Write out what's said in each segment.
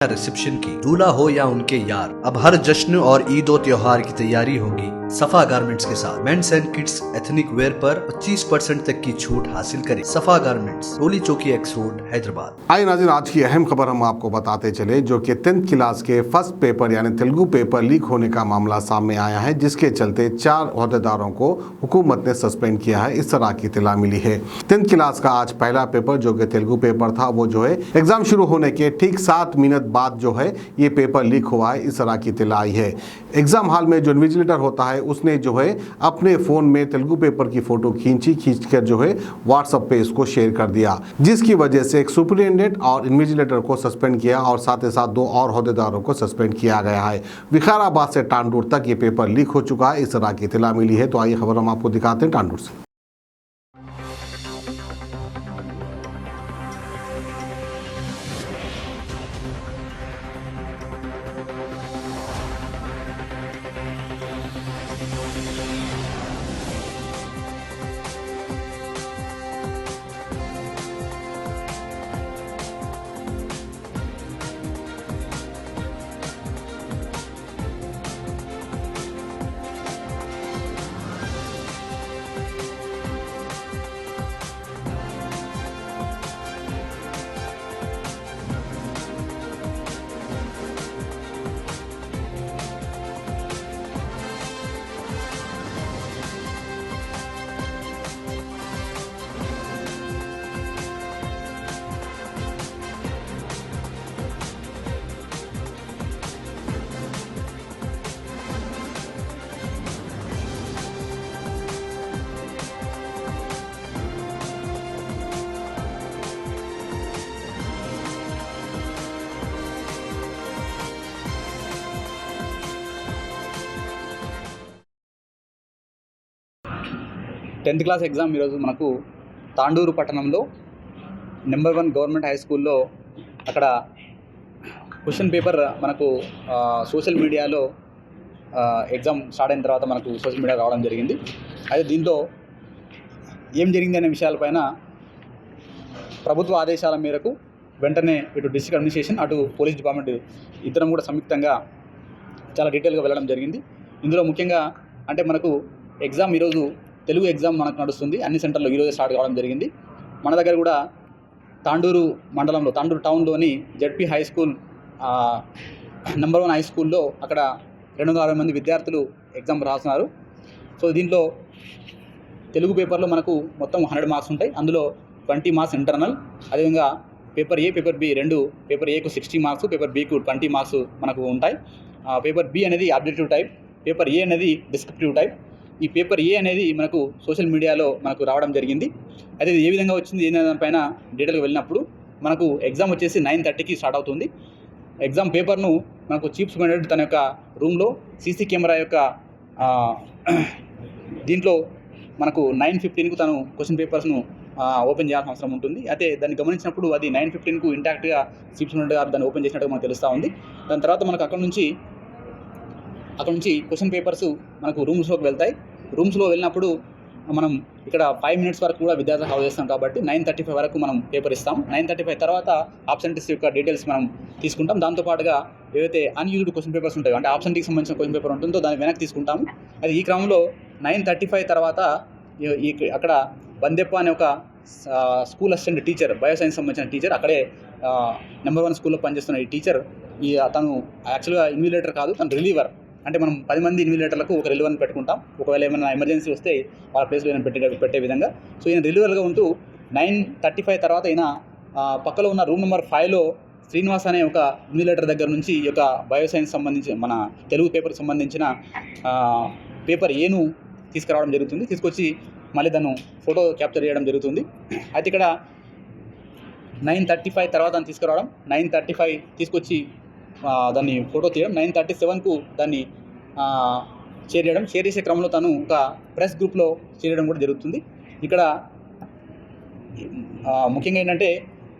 Reception की, दूल्हा हो या उनके यार, अब हर जश्न और ईद और त्योहार की तैयारी होगी सफा गारमेंट्स के साथ। Men's and kids ethnic wear पर 25% तक की छूट हासिल करें। सफा गारमेंट्स, रोली चौकी एक्स रोड, हैदराबाद। आइए नाज़रीन, आज की अहम खबर हम आपको बताते चले, जो कि 10th क्लास के फर्स्ट पेपर यानी तेलुगु पेपर लीक होने का मामला सामने आया है, जिसके चलते 4 ओहदेदारों को हुकूमत ने सस्पेंड किया है। इस तरह की इत्तला मिली है। 10th क्लास का आज पहला पेपर जो कि तेलुगु पेपर था, वो जो है एग्जाम शुरू होने के ठीक 7 मिनट बाद जो है ये पेपर लीक हुआ है। इस तरह की इत्तला आई है। एग्जाम हॉल में जो इन्विजिलेटर होता है उसने जो है अपने फ़ोन में तेलुगु पेपर की फ़ोटो खींचकर जो है व्हाट्सएप पे इसको शेयर कर दिया, जिसकी वजह से एक सुपरिटेंडेंट और इन्विजिलेटर को सस्पेंड किया और साथ ही साथ 2 और ओहदेदारों को सस्पेंड किया गया है। विकाराबाद से टांडूर तक ये पेपर लीक हो चुका है। इस तरह की इत्तला मिली है। तो आइए खबर हम आपको दिखाते हैं टांडूर से। టెన్త్ క్లాస్ ఎగ్జామ్ ఈరోజు మనకు తాండూరు పట్టణంలో నెంబర్ 1 గవర్నమెంట్ హై స్కూల్లో అక్కడ క్వశ్చన్ పేపర్ మనకు సోషల్ మీడియాలో ఎగ్జామ్ స్టార్ట్ అయిన తర్వాత మనకు సోషల్ మీడియా రావడం జరిగింది. అయితే దీంట్లో ఏం జరిగింది అనే విషయాలపైన ప్రభుత్వ ఆదేశాల మేరకు వెంటనే ఇటు డిస్ట్రిక్ట్ అడ్మినిస్ట్రేషన్ అటు పోలీస్ డిపార్ట్మెంట్ ఇద్దరం కూడా సంయుక్తంగా చాలా డీటెయిల్గా వెళ్ళడం జరిగింది. ఇందులో ముఖ్యంగా అంటే మనకు ఎగ్జామ్ ఈరోజు తెలుగు ఎగ్జామ్ మనకు నడుస్తుంది. అన్ని సెంటర్లో ఈరోజే స్టార్ట్ కావడం జరిగింది. మన దగ్గర కూడా తాండూరు మండలంలో తాండూరు టౌన్లోని ZP high school number 1 high స్కూల్లో అక్కడ 260 మంది విద్యార్థులు ఎగ్జామ్ రాస్తున్నారు. సో దీంట్లో తెలుగు పేపర్లో మనకు మొత్తం 100 మార్క్స్ ఉంటాయి. అందులో 20 మార్క్స్ ఇంటర్నల్, అదేవిధంగా పేపర్ ఏ పేపర్ బి రెండు, పేపర్ ఏకు 60 మార్క్స్, పేపర్ బికు 20 మార్క్స్ మనకు ఉంటాయి. పేపర్ బి అనేది ఆబ్జెక్టివ్ టైప్, పేపర్ ఏ అనేది డిస్క్రిప్టివ్ టైప్. ఈ పేపర్ ఏ అనేది మనకు సోషల్ మీడియాలో మనకు రావడం జరిగింది. అయితే ఇది ఏ విధంగా వచ్చింది ఏ దానిపైన డీటెయిల్గా వెళ్ళినప్పుడు మనకు ఎగ్జామ్ వచ్చేసి 9:30కి స్టార్ట్ అవుతుంది. ఎగ్జామ్ పేపర్ను మనకు చీఫ్ సూపరింటెండెంట్ తన యొక్క రూమ్లో సీసీ కెమెరా యొక్క దీంట్లో మనకు 9:15కు తను క్వశ్చన్ పేపర్స్ను ఓపెన్ చేయాల్సిన అవసరం ఉంటుంది. అయితే దాన్ని గమనించినప్పుడు అది 9:15కు ఇంటాక్ట్గా చీఫ్ సూపరింటెండెంట్ గారు దాన్ని ఓపెన్ చేసినట్టుగా మనకు తెలుస్తూ ఉంది. దాని తర్వాత మనకు అక్కడ నుంచి క్వశ్చన్ పేపర్స్ మనకు రూమ్స్లోకి వెళ్తాయి. రూమ్స్లో వెళ్ళినప్పుడు మనం ఇక్కడ 5 మినిట్స్ వరకు కూడా విద్యార్థులకు అలౌ చేస్తాం కాబట్టి 9:35 వరకు మనం పేపర్ ఇస్తాం. 9:35 తర్వాత ఆబ్సెంటీస్ యొక్క డీటెయిల్స్ మనం తీసుకుంటాం. దాంతోపాటుగా ఏవైతే అన్యూజ్డ్ క్వశ్చన్ పేపర్స్ ఉంటాయో, అంటే ఆబ్సెంటీకి సంబంధించిన క్వశ్చన్ పేపర్ ఉంటుందో దాన్ని వెనక్కి తీసుకుంటాము. అది ఈ క్రమంలో 9:35 తర్వాత అక్కడ బందెప్ప అనే ఒక స్కూల్ అసిస్టెంట్ టీచర్, బయోసైన్స్ సంబంధించిన టీచర్, అక్కడే నెంబర్ 1 స్కూల్లో పనిచేస్తున్న ఈ టీచర్, తను యాక్చువల్గా ఇన్విజిలేటర్ కాదు, తను రిలీవర్. అంటే మనం 10 మంది ఇన్విజిలేటర్లకు ఒక రిలీవర్ని పెట్టుకుంటాం. ఒకవేళ ఏమైనా ఎమర్జెన్సీ వస్తే వాళ్ళ ప్లేస్లో ఈయన పెట్టే విధంగా. సో ఈయన రిలీవర్గా ఉంటూ 9:35 తర్వాత ఈయన పక్కలో ఉన్న రూమ్ నెంబర్ 5లో శ్రీనివాస్ అనే ఒక ఇన్విజిలేటర్ దగ్గర నుంచి ఈ యొక్క బయోసైన్స్ సంబంధించి మన తెలుగు పేపర్కి సంబంధించిన పేపర్ ఏను తీసుకురావడం జరుగుతుంది. తీసుకొచ్చి మళ్ళీ దాన్ని ఫోటో క్యాప్చర్ చేయడం జరుగుతుంది. అయితే ఇక్కడ 9:35 తర్వాత దాన్ని తీసుకురావడం, 9:35 తీసుకొచ్చి దాన్ని ఫోటో తీయడం, 9:37కు దాన్ని షేర్ చేసే క్రమంలో తను ఒక ప్రెస్ గ్రూప్లో చేయడం కూడా జరుగుతుంది. ఇక్కడ ముఖ్యంగా ఏంటంటే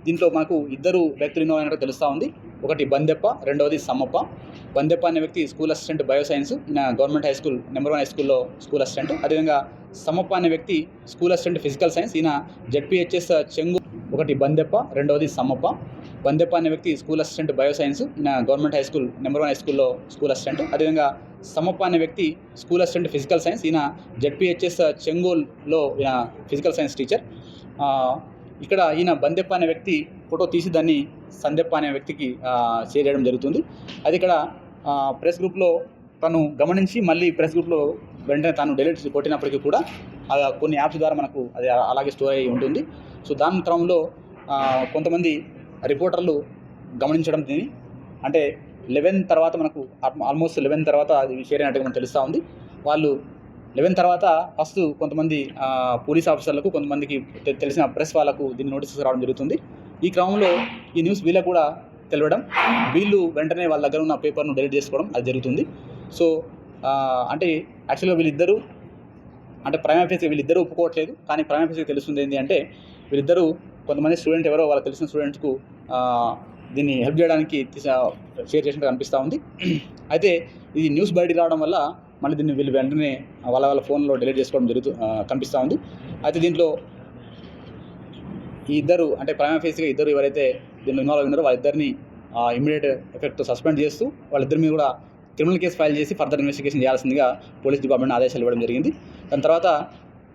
దీంట్లో మనకు 2 వ్యక్తులు ఇన్వాల్వ్ అయినట్టు తెలుస్తూ ఉంది. ఒకటి బందెప్ప, రెండవది సమ్మప్ప. బందెప్ప అనే వ్యక్తి స్కూల్ అసిస్టెంట్ బయోసైన్స్, ఈయన government high school number 1 high స్కూల్లో స్కూల్ అసిస్టెంట్. అదేవిధంగా సమ్మప్ప అనే వ్యక్తి స్కూల్ అసిస్టెంట్ ఫిజికల్ సైన్స్, ఈయన జెడ్పీహెచ్ఎస్ చెంగు. ఒకటి బందెప్ప, రెండవది సమ్మప్ప. వందెప్ప అనే వ్యక్తి స్కూల్ అసిస్టెంట్ బయోసైన్స్, ఈయన government high school number 1 high స్కూల్లో స్కూల్ అసిస్టెంట్. అదేవిధంగా సమప్ప అనే వ్యక్తి స్కూల్ అసిస్టెంట్ ఫిజికల్ సైన్స్, ఈయన జెడ్పీహెచ్ఎస్ చెంగోల్లో ఈయన ఫిజికల్ సైన్స్ టీచర్. ఇక్కడ ఈయన బందెప్ప అనే వ్యక్తి ఫోటో తీసి దాన్ని సందెప్ప అనే వ్యక్తికి షేర్ చేయడం జరుగుతుంది. అది ఇక్కడ ప్రెస్ గ్రూప్లో తను గమనించి మళ్ళీ ప్రెస్ గ్రూప్లో వెంటనే తాను డెలీట్ కొట్టినప్పటికీ కూడా కొన్ని యాప్స్ ద్వారా మనకు అది అలాగే స్టోర్ అయి ఉంటుంది. సో దాని క్రమంలో కొంతమంది రిపోర్టర్లు గమనించడం దీన్ని, అంటే 11 తర్వాత మనకు ఆల్మోస్ట్ 11 తర్వాత అది షేర్ అయినట్టుగా మనకు తెలుస్తూ ఉంది. వాళ్ళు 11 తర్వాత ఫస్ట్ కొంతమంది పోలీస్ ఆఫీసర్లకు, కొంతమందికి తెలిసిన ప్రెస్ వాళ్ళకు దీన్ని నోటీసెస్ రావడం జరుగుతుంది. ఈ క్రమంలో ఈ న్యూస్ వీళ్ళకు కూడా తెలవడం, వీళ్ళు వెంటనే వాళ్ళ దగ్గర ఉన్న పేపర్ను డెలీట్ చేసుకోవడం అది జరుగుతుంది. సో అంటే యాక్చువల్గా వీళ్ళిద్దరూ అంటే ప్రైమ్ ఆఫీస్గా వీళ్ళిద్దరూ ఒప్పుకోవట్లేదు, కానీ ప్రైమ్ ఆఫీస్గా తెలుస్తుంది ఏంటి అంటే వీళ్ళిద్దరూ కొంతమంది స్టూడెంట్ ఎవరో వాళ్ళకి తెలిసిన స్టూడెంట్స్కు దీన్ని హెల్ప్ చేయడానికి షేర్ చేసినట్టు కనిపిస్తూ ఉంది. అయితే ఇది న్యూస్ బయటికి రావడం వల్ల మళ్ళీ దీన్ని వీళ్ళు వెంటనే వాళ్ళ ఫోన్లో డిలీట్ చేసుకోవడం కనిపిస్తూ ఉంది. అయితే దీంట్లో ఈ ఇద్దరు అంటే ప్రైమ్ ఆఫీస్గా ఇద్దరు ఎవరైతే దీనిలో ఇన్వాల్వ్ అయినారో వాళ్ళిద్దరిని ఇమీడియట్ ఎఫెక్ట్ సస్పెండ్ చేస్తూ వాళ్ళిద్దరి మీద కూడా క్రిమినల్ కేసు ఫైల్ చేసి ఫర్దర్ ఇన్వెస్టిగేషన్ చేయాల్సిందిగా పోలీస్ డిపార్ట్మెంట్ ఆదేశాలు ఇవ్వడం జరిగింది. దాని తర్వాత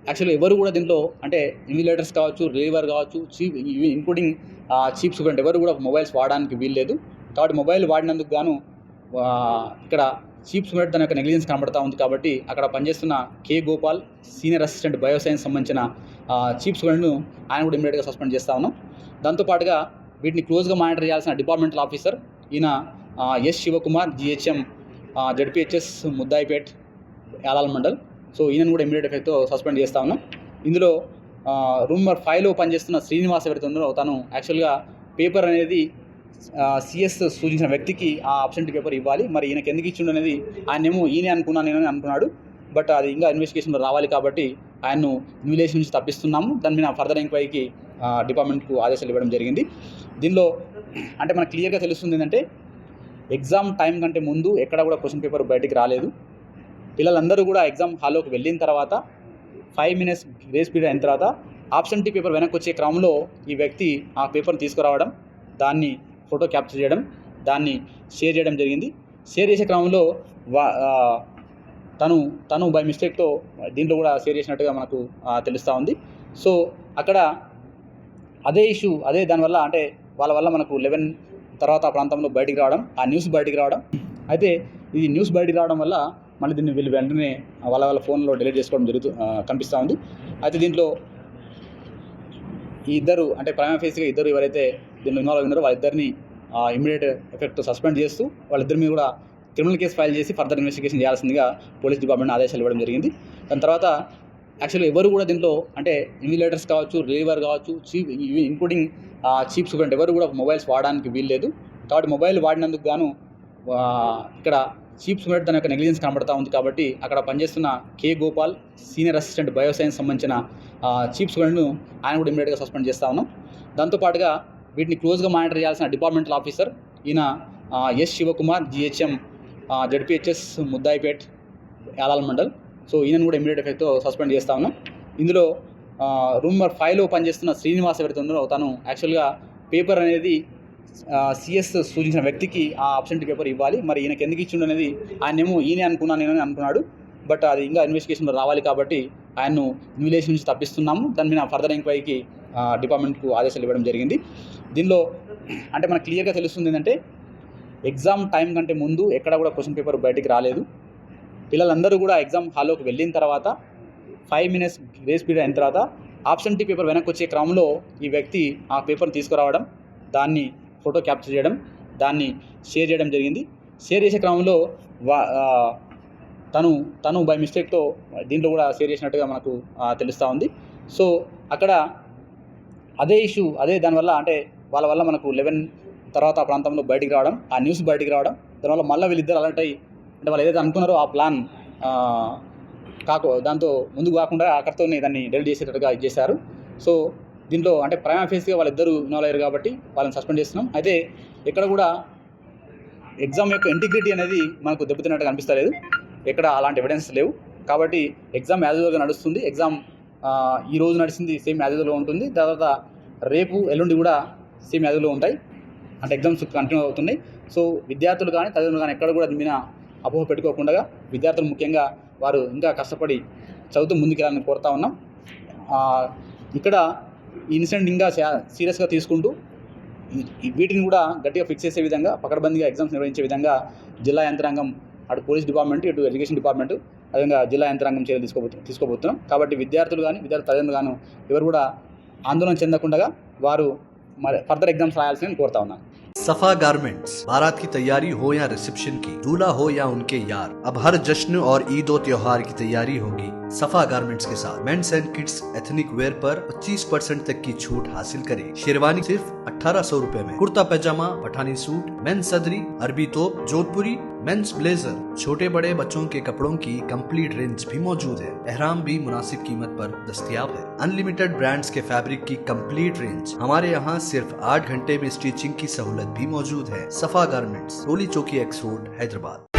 యాక్చువల్లీ ఎవరు కూడా దీంట్లో అంటే ఇన్విజిలేటర్స్ కావచ్చు, రిలీవర్ కావచ్చు, చీఫ్ ఇంక్లూడింగ్ చీఫ్ సూపరింటెండెంట్ ఎవరు కూడా మొబైల్స్ వాడడానికి వీల్లేదు. కాబట్టి మొబైల్ వాడినందుకు గాను ఇక్కడ చీఫ్ సూపరింటెండెంట్ తన యొక్క నెగ్లిజెన్స్ కనబడతా ఉంది. కాబట్టి అక్కడ పనిచేస్తున్న కే గోపాల్ సీనియర్ అసిస్టెంట్ బయోసైన్స్ సంబంధించిన చీఫ్ సూపరింటెండెంట్ ఆయన కూడా ఇమీడియట్గా సస్పెండ్ చేస్తా ఉన్నాం. దాంతోపాటుగా వీటిని క్లోజ్గా మానిటర్ చేయాల్సిన డిపార్ట్మెంటల్ ఆఫీసర్ ఈయన S Shivakumar, GHM ZPHS Muddayipet Yalal Mandal. So ఈయనను కూడా ఇమీడియట్ ఎఫెక్ట్తో సస్పెండ్ చేస్తా ఉన్నాం. ఇందులో రూమ్ నెంబర్ 5లో పనిచేస్తున్న శ్రీనివాస్ ఎవరైతే ఉందో తను యాక్చువల్గా పేపర్ అనేది సిఎస్ సూచించిన వ్యక్తికి ఆ అబ్సెంట్ పేపర్ ఇవ్వాలి. మరి ఈయనకి ఎందుకు ఇచ్చిండు అనేది ఆయనేమో ఈయనే నేను అనుకున్నాడు. బట్ అది ఇంకా ఇన్వెస్టిగేషన్లో రావాలి కాబట్టి ఆయన్ను ఇన్విజిలేషన్ నుంచి తప్పిస్తున్నాము. దాని మీద ఫర్దర్ ఎంక్వైరీకి డిపార్ట్మెంట్కు ఆదేశాలు ఇవ్వడం జరిగింది. దీనిలో అంటే మనకు క్లియర్గా తెలుస్తుంది ఏంటంటే ఎగ్జామ్ టైం కంటే ముందు ఎక్కడ కూడా క్వశ్చన్ పేపర్ బయటికి రాలేదు. పిల్లలందరూ కూడా ఎగ్జామ్ హాల్లోకి వెళ్ళిన తర్వాత 5 minutes గ్రేస్ పీరియడ్ అయిన తర్వాత ఆబ్సెంటీ పేపర్ వెనక్కి వచ్చే క్రమంలో ఈ వ్యక్తి ఆ పేపర్ని తీసుకురావడం, దాన్ని ఫోటో క్యాప్చర్ చేయడం, దాన్ని షేర్ చేయడం జరిగింది. షేర్ చేసే క్రమంలో తను బై మిస్టేక్తో దీంట్లో కూడా షేర్ చేసినట్టుగా మనకు తెలుస్తూ ఉంది. సో అక్కడ అదే ఇష్యూ దానివల్ల అంటే వాళ్ళ వల్ల మనకు 11 తర్వాత ఆ ప్రాంతంలో బయటికి రావడం, ఆ న్యూస్ బయటికి రావడం. అయితే ఈ న్యూస్ బయటికి రావడం వల్ల మళ్ళీ దీన్ని వీళ్ళు వెంటనే వాళ్ళ ఫోన్లో డిలీట్ చేసుకోవడం కనిపిస్తూ ఉంది. అయితే దీంట్లో ఈ ఇద్దరు అంటే ప్రైమ్ ఆఫీస్గా ఇద్దరు ఎవరైతే దీనిలో ఇన్వాల్వ్ అయినారో వాళ్ళిద్దరిని ఇమీడియట్ ఎఫెక్ట్ సస్పెండ్ చేస్తూ వాళ్ళిద్దరి మీద కూడా క్రిమినల్ కేసు ఫైల్ చేసి ఫర్దర్ ఇన్వెస్టిగేషన్ చేయాల్సిందిగా పోలీస్ డిపార్ట్మెంట్ ఆదేశాలు ఇవ్వడం జరిగింది. దాని తర్వాత యాక్చువల్లీ ఎవరు కూడా దీంట్లో అంటే ఇన్విజిలేటర్స్ కావచ్చు, రిలీవర్ కావచ్చు, చీఫ్ ఇంక్లూడింగ్ చీఫ్ సూపరింటెండెంట్ ఎవరు కూడా మొబైల్స్ వాడడానికి వీల్లేదు. కాబట్టి మొబైల్ వాడినందుకు గాను ఇక్కడ చీఫ్ సూపరింటెండెంట్ తన యొక్క నెగ్లిజెన్స్ కనబడతా ఉంది. కాబట్టి అక్కడ పనిచేస్తున్న కే గోపాల్ సీనియర్ అసిస్టెంట్ బయోసైన్స్ సంబంధించిన చీఫ్ సూపరింటెండెంట్ ఆయన కూడా ఇమీడియట్గా సస్పెండ్ చేస్తా ఉన్నాం. దాంతోపాటుగా వీటిని క్లోజ్గా మానిటర్ చేయాల్సిన డిపార్ట్మెంటల్ ఆఫీసర్ ఈయన S Shivakumar, GHM ZPHS Muddayipet Yalal Mandal. So ఈయనను కూడా ఇమీడియట్ ఎఫెక్ట్తో సస్పెండ్ చేస్తా ఉన్నాం. ఇందులో రూమ్ నెంబర్ 5లో పనిచేస్తున్న శ్రీనివాస్ ఎవరైతే ఉందో తను యాక్చువల్గా పేపర్ అనేది సిఎస్ సూచించిన వ్యక్తికి ఆ అబ్సెంట్ పేపర్ ఇవ్వాలి. మరి ఈయనకి ఎందుకు ఇచ్చిండు అనేది ఆయనేమో ఈయనే నేను అనుకున్నాడు. బట్ అది ఇంకా ఇన్వెస్టిగేషన్లో రావాలి కాబట్టి ఆయన్ను ఇన్విజిలేషన్ నుంచి తప్పిస్తున్నాము. దాని మీద ఫర్దర్ ఎంక్వైరీకి డిపార్ట్మెంట్కు ఆదేశాలు ఇవ్వడం జరిగింది. దీనిలో అంటే మనకు క్లియర్గా తెలుస్తుంది ఏంటంటే ఎగ్జామ్ టైం కంటే ముందు ఎక్కడ కూడా క్వశ్చన్ పేపర్ బయటికి రాలేదు. పిల్లలందరూ కూడా ఎగ్జామ్ హాల్లోకి వెళ్ళిన తర్వాత 5 minutes గ్రేస్ పీరియడ్ అయిన తర్వాత ఆబ్సెంటీ పేపర్ వెనక్కి వచ్చే క్రమంలో ఈ వ్యక్తి ఆ పేపర్ని తీసుకురావడం, దాన్ని ఫోటో క్యాప్చర్ చేయడం, దాన్ని షేర్ చేయడం జరిగింది. షేర్ చేసే క్రమంలో తను బై మిస్టేక్తో దీంట్లో కూడా షేర్ చేసినట్టుగా మనకు తెలుస్తూ ఉంది. సో అక్కడ అదే ఇష్యూ దానివల్ల అంటే వాళ్ళ వల్ల మనకు 11 తర్వాత ఆ ప్రాంతంలో బయటికి రావడం, ఆ న్యూస్ బయటికి రావడం, దానివల్ల మళ్ళీ వీళ్ళిద్దరు అలర్ట్ అయ్యి అంటే వాళ్ళు ఏదైతే అనుకున్నారో ఆ ప్లాన్ దాంతో ముందుకు కాకుండా అక్కడితోనే దాన్ని డెలిట్ చేసేటట్టుగా చేశారు. సో దీంట్లో అంటే ప్రైమ్ ఆఫీస్గా వాళ్ళిద్దరూ ఇన్వాల్వ్ అయ్యారు కాబట్టి వాళ్ళని సస్పెండ్ చేస్తున్నాం. అయితే ఎక్కడ కూడా ఎగ్జామ్ యొక్క ఇంటిగ్రిటీ అనేది మనకు దెబ్బతిన్నట్టుగా అనిపిస్తలేదు. ఎక్కడ అలాంటి ఎవిడెన్స్ లేవు. కాబట్టి ఎగ్జామ్ యాజ్ యూజువల్గా నడుస్తుంది. ఎగ్జామ్ ఈ రోజు నడిచింది సేమ్ యాజ్ యూజువల్గా ఉంటుంది. తర్వాత రేపు ఎల్లుండి కూడా సేమ్ యాజ్ యూజువల్గా ఉంటాయి. అంటే ఎగ్జామ్స్ కంటిన్యూ అవుతున్నాయి. సో విద్యార్థులు కానీ తల్లిదండ్రులు కానీ ఎక్కడ కూడా దీని మీద అపోహ పెట్టుకోకుండా విద్యార్థులు ముఖ్యంగా వారు ఇంకా కష్టపడి చదువుతూ ముందుకెళ్ళాలని కోరుతా ఉన్నాం. ఇక్కడ ఈ ఇన్సిడెంట్ ఇంకా సీరియస్గా తీసుకుంటూ వీటిని కూడా గట్టిగా ఫిక్స్ చేసే విధంగా పకడ్బందీగా ఎగ్జామ్స్ నిర్వహించే విధంగా జిల్లా యంత్రాంగం అటు పోలీస్ డిపార్ట్మెంట్ ఇటు ఎడ్యుకేషన్ డిపార్ట్మెంట్ అదేవిధంగా జిల్లా యంత్రాంగం చర్యలు తీసుకోబోతున్నాం. కాబట్టి విద్యార్థులు కానీ విద్యార్థి తల్లిదండ్రులు కానీ ఎవరు కూడా ఆందోళన చెందకుండా వారు మరి ఫర్దర్ ఎగ్జామ్స్ రాయాల్సిందని కోరుతా ఉన్నాను. सफा गारमेंट्स, बारात की तैयारी हो या रिसेप्शन की, दूल्हा हो या उनके यार, अब हर जश्न और ईद और त्योहार की तैयारी होगी सफा गारमेंट्स के साथ। Men's and kids ethnic wear पर 25% तक की छूट हासिल करें। शेरवानी सिर्फ 1800 रुपए में, कुर्ता पैजामा, पठानी सूट, मेंस सदरी, अरबी तोप, जोधपुरी, मेंस ब्लेजर, छोटे बड़े बच्चों के कपड़ों की कंप्लीट रेंज भी मौजूद है। एहराम भी मुनासिब कीमत पर दस्तयाब है। अनलिमिटेड ब्रांड्स के फैब्रिक की कंप्लीट रेंज। हमारे यहाँ सिर्फ 8 घंटे में स्टिचिंग की सहूलत भी मौजूद है। सफा गारमेंट्स, रोली चौकी एक्स रोड, हैदराबाद।